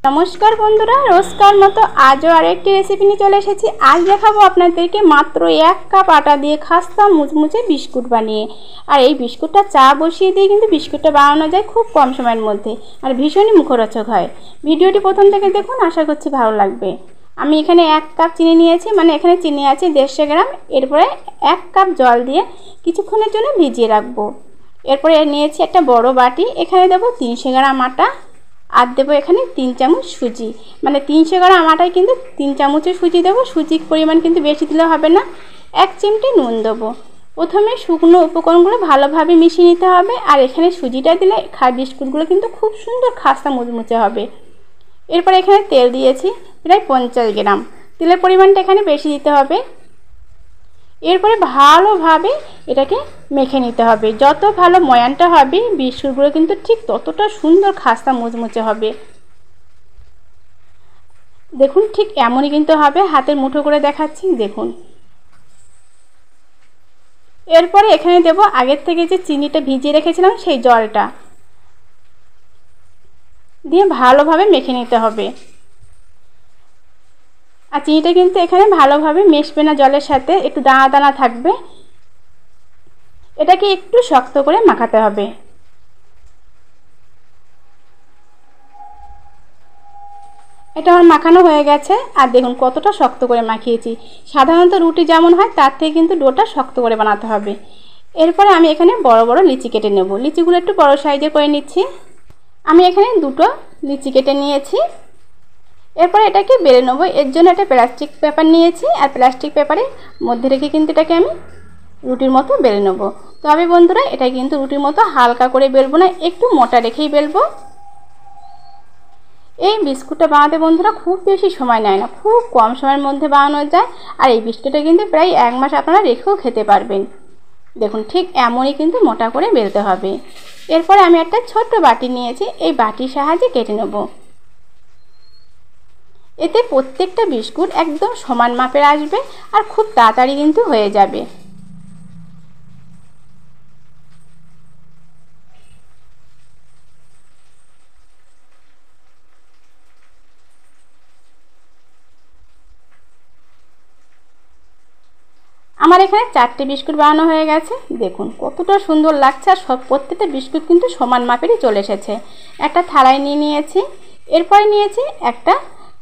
नमस्कार बंधुरा रोजकार मतो आजो आरेकटी रेसिपि निये चले एसेछि। आज देखाबो आपनादेरके मात्र 1 कप आटा दिए खास्ता मुचमुचे बिस्कुट बानिये। और ये बिस्कुटटा चा बसिए दिए किन्तु बिस्कुटटा बानानो जाय खूब कम समयेर मধ্যে और भीषण मुखरोचक हय। भिडियोटी प्रथम थेके देखुन, आशा करछि भालो लागबे। आमी एखाने 1 कप चिनि नियेछि, माने एखाने चिनि आछे 150 ग्राम। एरपरे 1 कप जल दिए किछुक्षणेर जोन्नो भिजिए राखबो। एरपरे नियेछि एकटा बड़ो बाटी, एखाने देबो 300 ग्राम आटा और देव एखाने 3 चामच सुजी, माने 300 ग्राम आटाय किन्तु 3 चामचेर सुजी देव। सुजिर परिमाण किन्तु बेशी दिले हबे ना। 1 चिमटी नुन देव। प्रथमे शुकनो उपकरणगुलो भालोभाबे मिशिए निते हबे। और एखाने सुजिटा दिले बिस्कुटगुलो किन्तु खूब सुंदर खास्ता मुचमुचे हबे। एरपर एखाने तेल दिएछि प्राय 50 ग्राम। तेलेर परिमाणटा एखाने बेशी दिते हबे। एरपरे भालोभाबे एटाके मेखे निते हबे। যত ভালো ময়ানটা হবে বিস্কুটগুলো কিন্তু ঠিক ততটা সুন্দর খাস্তা মুচমুচে হবে। দেখুন ঠিক এমনই কিন্তু হবে। হাতের মুঠো করে দেখাচ্ছি, দেখুন। এরপরে এখানে দেব আগের থেকে যে চিনিটা ভিজিয়ে রেখেছিলাম সেই জলটা দিয়ে ভালোভাবে মেখে নিতে হবে। আর চিনিটা কিন্তু এখানে ভালোভাবে মিশবে না জলের সাথে, একটু দানা দানা থাকবে। এটাকে একটু শক্ত করে মাখাতে হবে। এটা আমার মাখানো হয়ে গেছে। আর দেখুন কতটা শক্ত করে মাখিয়েছি। সাধারণত রুটি যেমন হয় তার থেকে কিন্তু ডোটা শক্ত করে বানাতে হবে। এরপরে আমি এখানে বড় বড় লিচি কেটে নেব। লিচিগুলো একটু বড় সাইজের করে নিচ্ছি। আমি এখানে দুটো লিচি কেটে নিয়েছি। এরপরে এটাকে বেলে নেব। এর জন্য একটা প্লাস্টিক পেপার নিয়েছি। আর প্লাস্টিক পেপারের মধ্যে রেখে কিন্তু এটাকে আমি রুটির মতো বেলে নেব। তবে বন্ধুরা এটা কিন্তু রুটির মতো হালকা করে বেলবো না, একটু মোটা রেখেই বেলবো। এই বিস্কুটটা বানাতে বন্ধুরা খুব বেশি সময় নেয় না, খুব কম সময়ের মধ্যে বানানো যায়। আর এই বিস্কুটটা কিন্তু প্রায় 1 মাস আপনারা রেখেও খেতে পারবেন। দেখুন ঠিক এমনই কিন্তু মোটা করে বেলতে হবে। এরপরে আমি একটা ছোট্ট বাটি নিয়েছি, এই বাটির সাহায্যে কেটে নেব। এতে প্রত্যেকটা বিস্কুট একদম সমান মাপের আসবে আর খুব তাড়াতাড়ি কিন্তু হয়ে যাবে। আমার এখানে 4টে বিস্কুট বানানো হয়ে গেছে। দেখুন কতটা সুন্দর লাগছে। আর প্রত্যেকটা বিস্কুট কিন্তু সমান মাপেরই চলে এসেছে। একটা থালায় নিয়ে নিয়েছি। এরপরে নিয়েছি একটা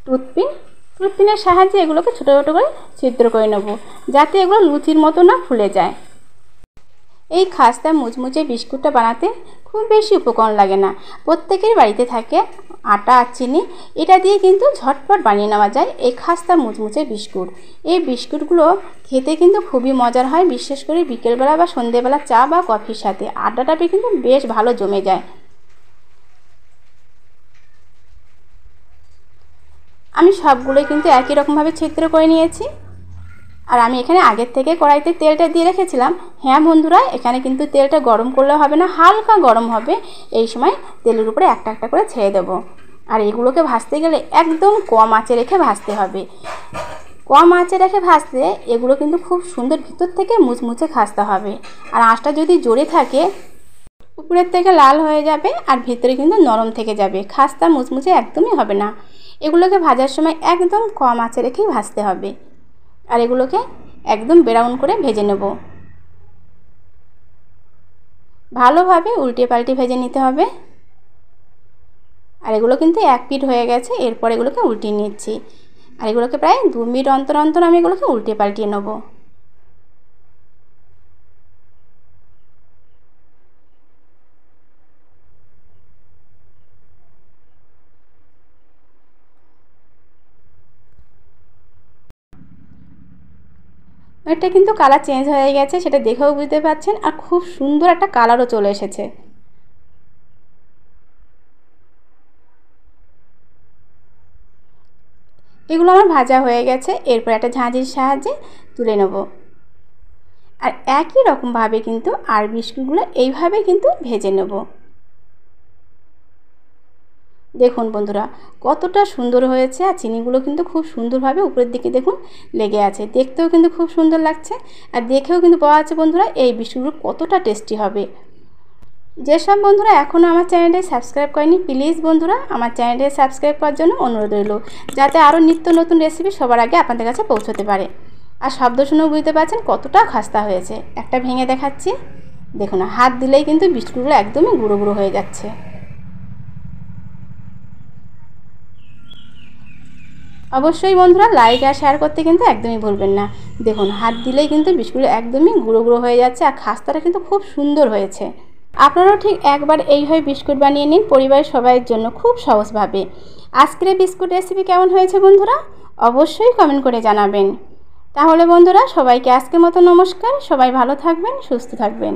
টুথপিনের সাহায্যে এগুলোকে ছোটো ছোটো করে ছিদ্র করে নেব, যাতে এগুলো লুচির মতো না ফুলে যায়। এই খাস্তা মুচমুচে বিস্কুটটা বানাতে খুব বেশি উপকরণ লাগে না। প্রত্যেকের বাড়িতে থাকে আটা আর চিনি। এটা দিয়ে কিন্তু ঝটপট বানিয়ে নেওয়া যায় এই খাস্তা মুচমুচে বিস্কুট। এই বিস্কুটগুলো খেতে কিন্তু খুবই মজার হয়, বিশেষ করে বিকেলবেলা বা সন্ধ্যেবেলা চা বা কফির সাথে আড্ডাটাতে কিন্তু বেশ ভালো জমে যায়। আমি সবগুলোই কিন্তু একই রকমভাবে ছিদ্র করে নিয়েছি। আর আমি এখানে আগের থেকে কড়াইতে তেলটা দিয়ে রেখেছিলাম। হ্যাঁ বন্ধুরা, এখানে কিন্তু তেলটা গরম করলে হবে না, হালকা গরম হবে। এই সময় তেলের উপরে একটা একটা করে ছেড়ে দেব। আর এগুলোকে ভাজতে গেলে একদম কম আঁচে রেখে ভাজতে হবে। কম আঁচে রেখে ভাজতে এগুলো কিন্তু খুব সুন্দর ভিতর থেকে মুচমুচে খাস্তা হবে। আর আঁচটা যদি জোরে থাকে উপরের থেকে লাল হয়ে যাবে আর ভিতরে কিন্তু নরম থেকে যাবে, খাস্তা মুচমুচে একদমই হবে না। এগুলোকে ভাজার সময় একদম কম আঁচে রেখেই ভাজতে হবে। আর এগুলোকে একদম ব্রাউন করে ভেজে নেব। ভালোভাবে উল্টে পাল্টে ভেজে নিতে হবে। আর এগুলো কিন্তু এক পিঠ হয়ে গেছে। এরপর এগুলোকে উল্টিয়ে নিচ্ছি। আর এগুলোকে প্রায় 2 মিনিট অন্তর অন্তর আমি এগুলোকে উল্টে পাল্টিয়ে নেব। এটা কিন্তু কালার চেঞ্জ হয়ে গেছে, সেটা দেখেও বুঝতে পারছেন। আর খুব সুন্দর একটা কালারও চলে এসেছে। এগুলো আমার ভাজা হয়ে গেছে। এরপর একটা ঝাঁঝির সাহায্যে তুলে নেব। আর একই রকমভাবে কিন্তু আর বিস্কুটগুলো এইভাবে কিন্তু ভেজে নেব। দেখুন বন্ধুরা কতটা সুন্দর হয়েছে। আর চিনিগুলো কিন্তু খুব সুন্দরভাবে উপরের দিকে দেখুন লেগে আছে, দেখতেও কিন্তু খুব সুন্দর লাগছে। আর দেখেও কিন্তু পাওয়া যাচ্ছে বন্ধুরা এই বিস্কুটগুলো কতটা টেস্টি হবে। যেসব বন্ধুরা এখনও আমার চ্যানেলটি সাবস্ক্রাইব করেনি, প্লিজ বন্ধুরা আমার চ্যানেলটি সাবস্ক্রাইব করার জন্য অনুরোধ রইল, যাতে আরও নিত্য নতুন রেসিপি সবার আগে আপনাদের কাছে পৌঁছতে পারে। আর শব্দ শুনেও বুঝতে পারছেন কতটা খাস্তা হয়েছে। একটা ভেঙে দেখাচ্ছি, দেখুন হাত দিলেই কিন্তু বিস্কুটগুলো একদমই গুঁড়ো গুঁড়ো হয়ে যাচ্ছে। অবশ্যই বন্ধুরা লাইক আর শেয়ার করতে কিন্তু একদমই ভুলবেন না। দেখুন হাত দিলেই কিন্তু বিস্কুট একদমই গুঁড়ো গুঁড়ো হয়ে যাচ্ছে, আর খাস্তাটা কিন্তু খুব সুন্দর হয়েছে। আপনারাও ঠিক একবার এইভাবে বিস্কুট বানিয়ে নিন পরিবারের সবাইয়ের জন্য খুব সহজভাবে। আজকের এই বিস্কুট রেসিপি কেমন হয়েছে বন্ধুরা অবশ্যই কমেন্ট করে জানাবেন। তাহলে বন্ধুরা সবাইকে আজকের মতো নমস্কার। সবাই ভালো থাকবেন, সুস্থ থাকবেন।